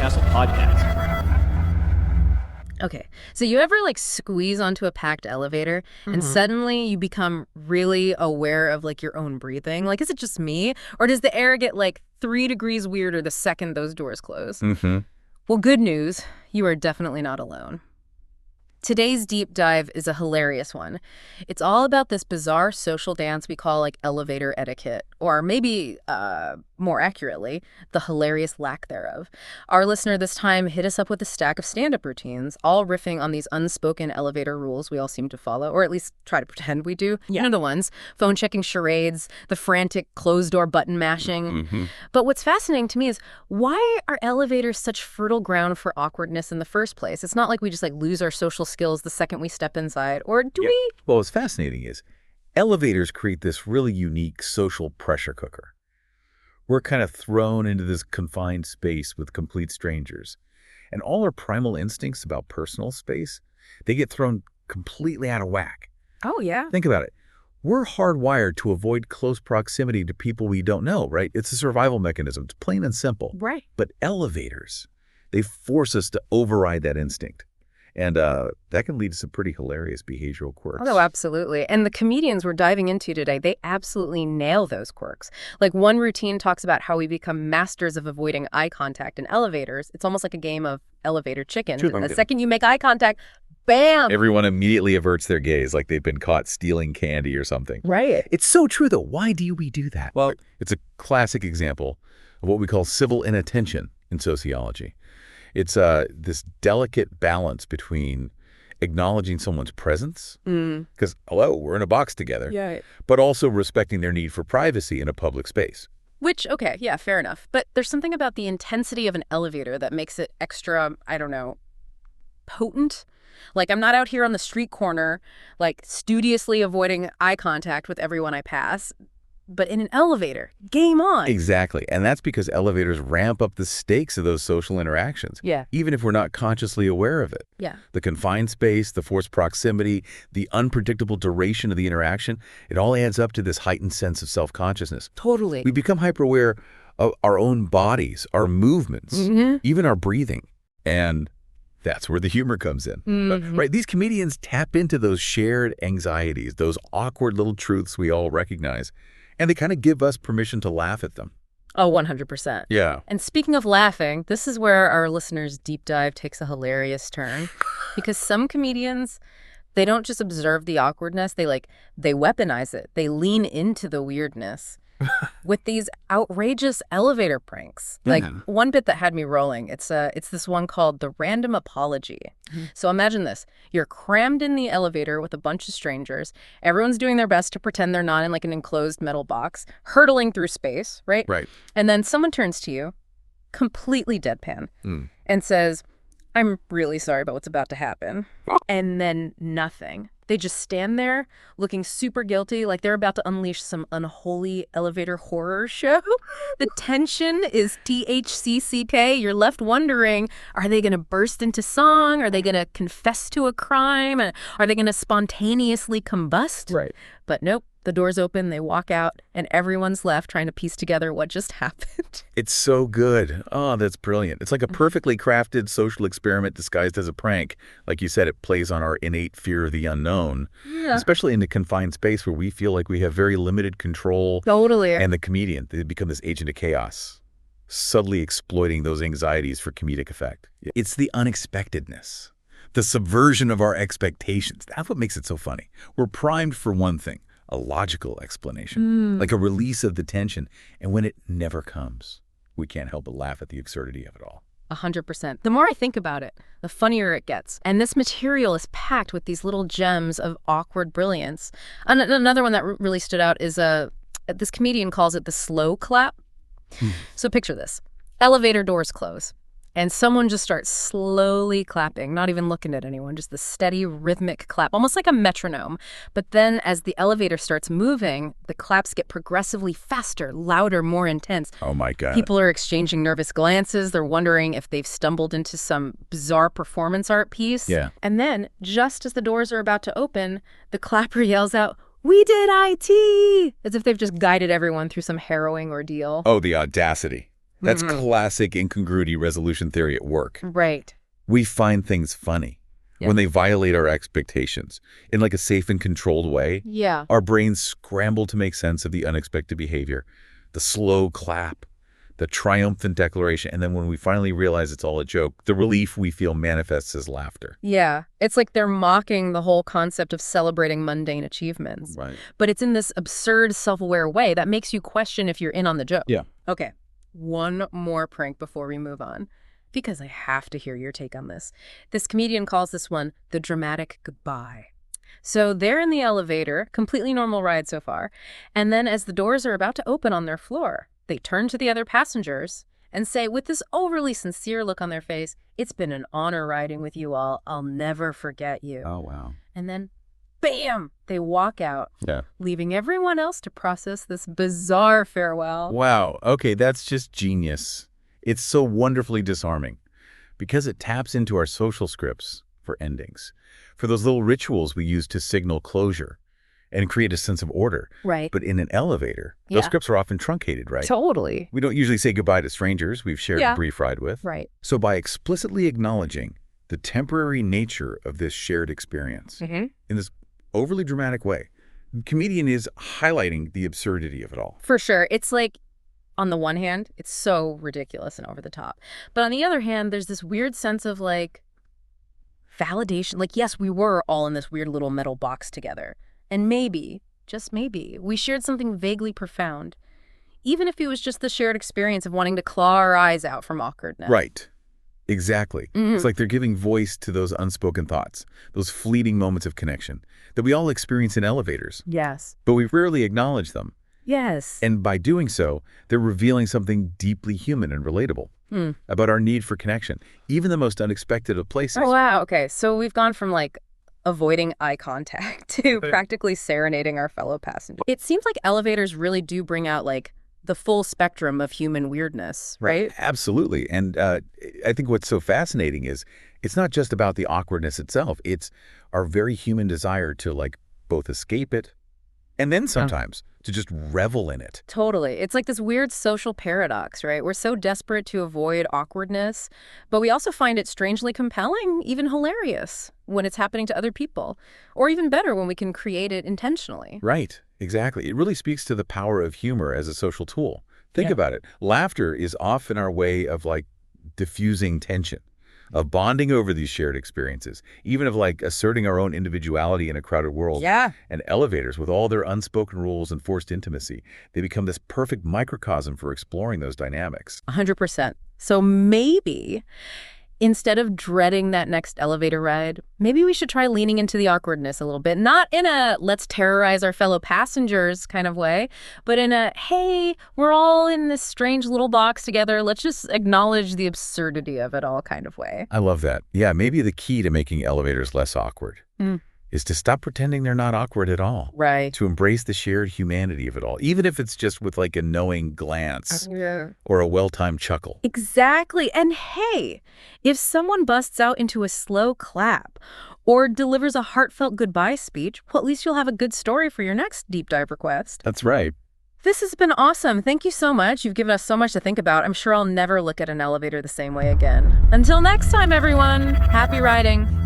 Castle podcast. Okay, so you ever squeeze onto a packed elevator and suddenly you become really aware of your own breathing? Is it just me? Or does the air get 3 degrees weirder the second those doors close? Well, good news, you are definitely not alone. Today's deep dive is a hilarious one. It's all about this bizarre social dance we call elevator etiquette, or maybe more accurately, the hilarious lack thereof. Our listener this time hit us up with a stack of stand-up routines, all riffing on these unspoken elevator rules we all seem to follow, or at least try to pretend we do. Yeah. You know the ones, phone-checking charades, the frantic closed-door button mashing. But what's fascinating to me is, why are elevators such fertile ground for awkwardness in the first place? It's not like we just lose our social skills the second we step inside, or do we? Well, what's fascinating is elevators create this really unique social pressure cooker. We're kind of thrown into this confined space with complete strangers, and all our primal instincts about personal space, they get thrown completely out of whack. Oh, yeah. Think about it. We're hardwired to avoid close proximity to people we don't know, right? It's a survival mechanism. It's plain and simple. Right. But elevators, they force us to override that instinct. And that can lead to some pretty hilarious behavioral quirks. Oh, absolutely. And the comedians we're diving into today, they absolutely nail those quirks. One routine talks about how we become masters of avoiding eye contact in elevators. It's almost like a game of elevator chicken. And the second you make eye contact, bam! Everyone immediately averts their gaze like they've been caught stealing candy or something. Right. It's so true, though. Why do we do that? Well, it's a classic example of what we call civil inattention in sociology. It's this delicate balance between acknowledging someone's presence, because, hello, we're in a box together, but also respecting their need for privacy in a public space. Which, okay, yeah, fair enough. But there's something about the intensity of an elevator that makes it extra, I don't know, potent. I'm not out here on the street corner, studiously avoiding eye contact with everyone I pass. But in an elevator, game on. Exactly. And that's because elevators ramp up the stakes of those social interactions. Yeah. Even if we're not consciously aware of it. Yeah. The confined space, the forced proximity, the unpredictable duration of the interaction, it all adds up to this heightened sense of self-consciousness. Totally. We become hyper-aware of our own bodies, our movements, even our breathing. And that's where the humor comes in. Right? These comedians tap into those shared anxieties, those awkward little truths we all recognize. And they kind of give us permission to laugh at them. Oh, 100%. Yeah. And speaking of laughing, this is where our listeners' deep dive takes a hilarious turn. Because some comedians, they don't just observe the awkwardness, they weaponize it. They lean into the weirdness with these outrageous elevator pranks. One bit that had me rolling, it's this one called the random apology. So imagine this. You're crammed in the elevator with a bunch of strangers. Everyone's doing their best to pretend they're not in an enclosed metal box, hurtling through space, right? Right. And then someone turns to you, completely deadpan, and says, "I'm really sorry about what's about to happen." And then nothing. They just stand there looking super guilty, like they're about to unleash some unholy elevator horror show. The tension is THCCK. You're left wondering, are they going to burst into song? Are they going to confess to a crime? Are they going to spontaneously combust? Right. But nope. The doors open, they walk out, and everyone's left trying to piece together what just happened. It's so good. Oh, that's brilliant. It's like a perfectly crafted social experiment disguised as a prank. Like you said, it plays on our innate fear of the unknown, especially in a confined space where we feel like we have very limited control. Totally. And the comedian, they become this agent of chaos, subtly exploiting those anxieties for comedic effect. It's the unexpectedness, the subversion of our expectations. That's what makes it so funny. We're primed for one thing. A logical explanation, like a release of the tension. And when it never comes, we can't help but laugh at the absurdity of it all. 100%. The more I think about it, the funnier it gets. And this material is packed with these little gems of awkward brilliance. And another one that really stood out is this comedian calls it the slow clap. So picture this. Elevator doors close. And someone just starts slowly clapping, not even looking at anyone, just the steady rhythmic clap, almost like a metronome. But then as the elevator starts moving, the claps get progressively faster, louder, more intense. Oh, my God. People are exchanging nervous glances. They're wondering if they've stumbled into some bizarre performance art piece. Yeah. And then, just as the doors are about to open, the clapper yells out, "We did IT!" As if they've just guided everyone through some harrowing ordeal. Oh, the audacity. That's classic incongruity resolution theory at work. Right. We find things funny when they violate our expectations in like a safe and controlled way. Yeah. Our brains scramble to make sense of the unexpected behavior, the slow clap, the triumphant declaration, and then when we finally realize it's all a joke, the relief we feel manifests as laughter. Yeah. It's like they're mocking the whole concept of celebrating mundane achievements. Right. But it's in this absurd, self-aware way that makes you question if you're in on the joke. Yeah. Okay. One more prank before we move on, because I have to hear your take on this. This comedian calls this one the dramatic goodbye. So they're in the elevator, completely normal ride so far, and then as the doors are about to open on their floor, they turn to the other passengers and say, with this overly sincere look on their face, "It's been an honor riding with you all. I'll never forget you." Oh, wow. And then, bam, they walk out, leaving everyone else to process this bizarre farewell. Wow. Okay, that's just genius. It's so wonderfully disarming because it taps into our social scripts for endings, for those little rituals we use to signal closure and create a sense of order. Right. But in an elevator, those scripts are often truncated, right? Totally. We don't usually say goodbye to strangers we've shared a brief ride with. Right. So by explicitly acknowledging the temporary nature of this shared experience in this overly dramatic way, the comedian is highlighting the absurdity of it all. For sure. It's like, on the one hand, it's so ridiculous and over the top. But on the other hand, there's this weird sense of like validation. Like, yes, we were all in this weird little metal box together. And maybe, just maybe, we shared something vaguely profound, even if it was just the shared experience of wanting to claw our eyes out from awkwardness. Right. Exactly. It's like they're giving voice to those unspoken thoughts, those fleeting moments of connection that we all experience in elevators. Yes. But we rarely acknowledge them. Yes. And by doing so, they're revealing something deeply human and relatable about our need for connection, even the most unexpected of places. Oh, wow. Okay. So we've gone from like avoiding eye contact to practically serenading our fellow passengers. It seems like elevators really do bring out like the full spectrum of human weirdness, right? Absolutely. And I think what's so fascinating is it's not just about the awkwardness itself. It's our very human desire to like both escape it and then sometimes to just revel in it. Totally. It's like this weird social paradox, right? We're so desperate to avoid awkwardness, but we also find it strangely compelling, even hilarious when it's happening to other people, or even better when we can create it intentionally. Right. Exactly. It really speaks to the power of humor as a social tool. Think about it. Laughter is often our way of like diffusing tension, of bonding over these shared experiences, even of like asserting our own individuality in a crowded world. Yeah. And elevators, with all their unspoken rules and forced intimacy, they become this perfect microcosm for exploring those dynamics. 100%. So maybe instead of dreading that next elevator ride, maybe we should try leaning into the awkwardness a little bit. Not in a let's terrorize our fellow passengers kind of way, but in a, hey, we're all in this strange little box together. Let's just acknowledge the absurdity of it all kind of way. I love that. Yeah, maybe the key to making elevators less awkward is to stop pretending they're not awkward at all. Right. To embrace the shared humanity of it all, even if it's just with like a knowing glance or a well-timed chuckle. Exactly. And hey, if someone busts out into a slow clap or delivers a heartfelt goodbye speech, well, at least you'll have a good story for your next deep dive request. That's right. This has been awesome. Thank you so much. You've given us so much to think about. I'm sure I'll never look at an elevator the same way again. Until next time, everyone. Happy riding.